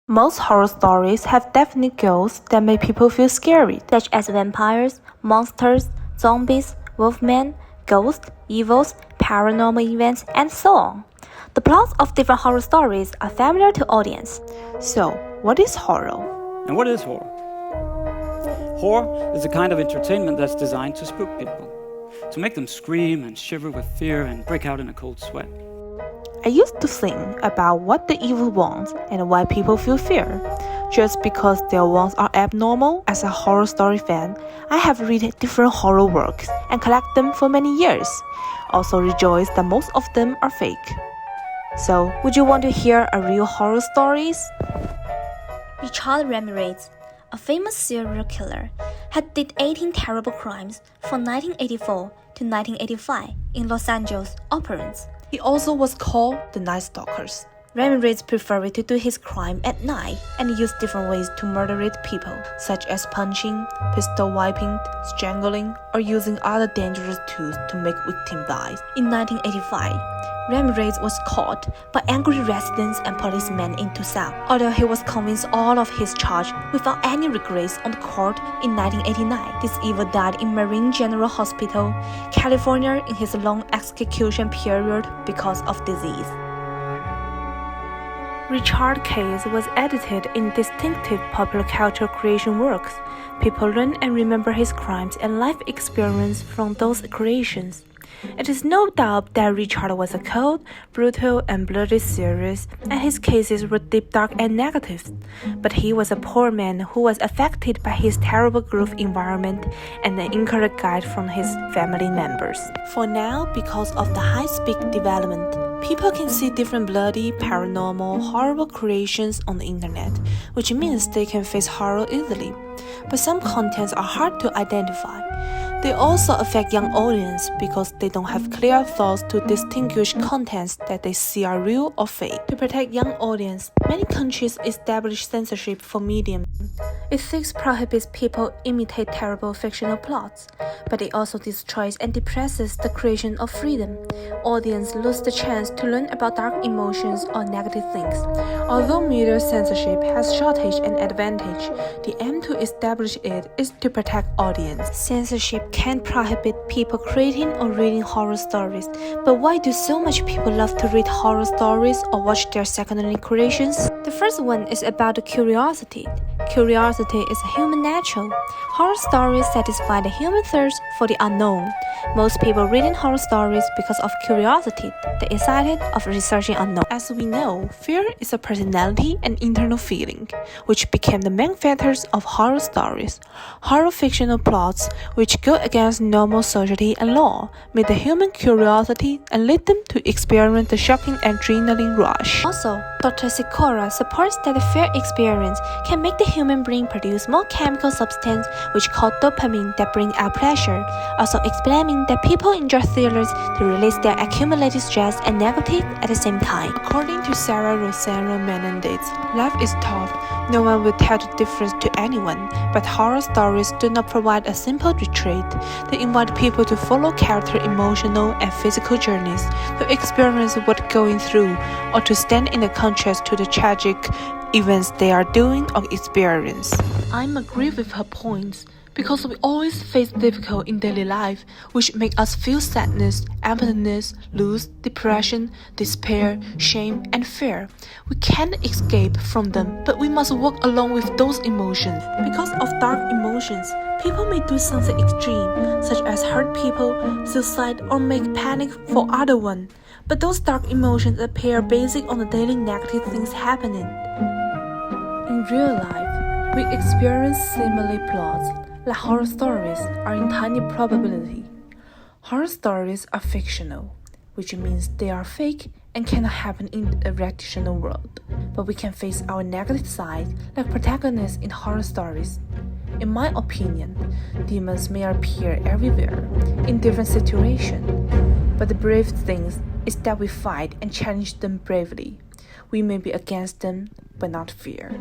Most horror stories have definite ghosts that make people feel scary, such as vampires, monsters, zombies, wolfmen, ghosts, evils, paranormal events, and so on. The plots of different horror stories are familiar to audience. So, what is horror? And what is horror? Horror is a kind of entertainment that's designed to spook people, to make them scream and shiver with fear and break out in a cold sweat. I used to think about what the evil wants and why people feel fear. Just because their wants are abnormal, as a horror story fan, I have read different horror works and collect them for many years. Also rejoice that most of them are fake. So, would you want to hear a real horror stories? Richard Ramirez, a famous serial killer, had did 18 terrible crimes from 1984 to 1985 in Los Angeles operance. He also was called the Night Stalkers. Ramirez preferred to do his crime at night and used different ways to murder people, such as punching, pistol whipping, strangling, or using other dangerous tools to make victims die. In 1985, Ramirez was caught by angry residents and policemen in Tucson. Although he was convinced all of his charge without any regrets on the court in 1989, this evil died in Marine General Hospital, California in his long execution period because of disease. Richard's case was edited in distinctive popular culture creation works. People learn and remember his crimes and life experience from those creations. It is no doubt that Richard was a cold, brutal, and bloody serious, and his cases were deep, dark, and negative. But he was a poor man who was affected by his terrible growth environment and an incorrect guide from his family members. For now, because of the high-speed development, people can see different bloody, paranormal, horrible creations on the internet, which means they can face horror easily. But some contents are hard to identify. They also affect young audience because they don't have clear thoughts to distinguish contents that they see are real or fake. To protect young audience, many countries establish censorship for media. It seeks prohibits people imitate terrible fictional plots, but it also destroys and depresses the creation of freedom. Audience lose the chance to learn about dark emotions or negative things. Although media censorship has shortage and advantage, the aim to establish it is to protect audience. Censorship can prohibit people creating or reading horror stories, but why do so much people love to read horror stories or watch their secondary creations? The first one is about the curiosity. Curiosity is a human nature. Horror stories satisfy the human thirst for the unknown. Most people reading horror stories because of curiosity, the excited of researching unknown. As we know, fear is a personality and internal feeling, which became the main factors of horror stories. Horror fictional plots, which go against normal society and law, meet the human curiosity and lead them to experience the shocking adrenaline rush. Also, Dr. Sikora supports that the fear experience can make the human brain produce more chemical substance which called dopamine that bring out pleasure, also explaining that people enjoy thrillers to release their accumulated stress and negative at the same time. According to Sarah Rossano Menendez, life is tough. No one will tell the difference to anyone, but horror stories do not provide a simple retreat. They invite people to follow character emotional and physical journeys, to experience what going through, or to stand in the contrast to the tragic events they are doing or experience. I agree with her points, because we always face difficult in daily life, which make us feel sadness, emptiness, loss, depression, despair, shame, and fear. We can't escape from them, but we must walk along with those emotions. Because of dark emotions, people may do something extreme, such as hurt people, suicide, or make panic for other one. But those dark emotions appear basic on the daily negative things happening. In real life, we experience similar plots, like horror stories are in tiny probability. Horror stories are fictional, which means they are fake and cannot happen in a rational world. But we can face our negative side like protagonists in horror stories. In my opinion, demons may appear everywhere, in different situations. But the brave thing is that we fight and challenge them bravely. We may be against them, but not fear.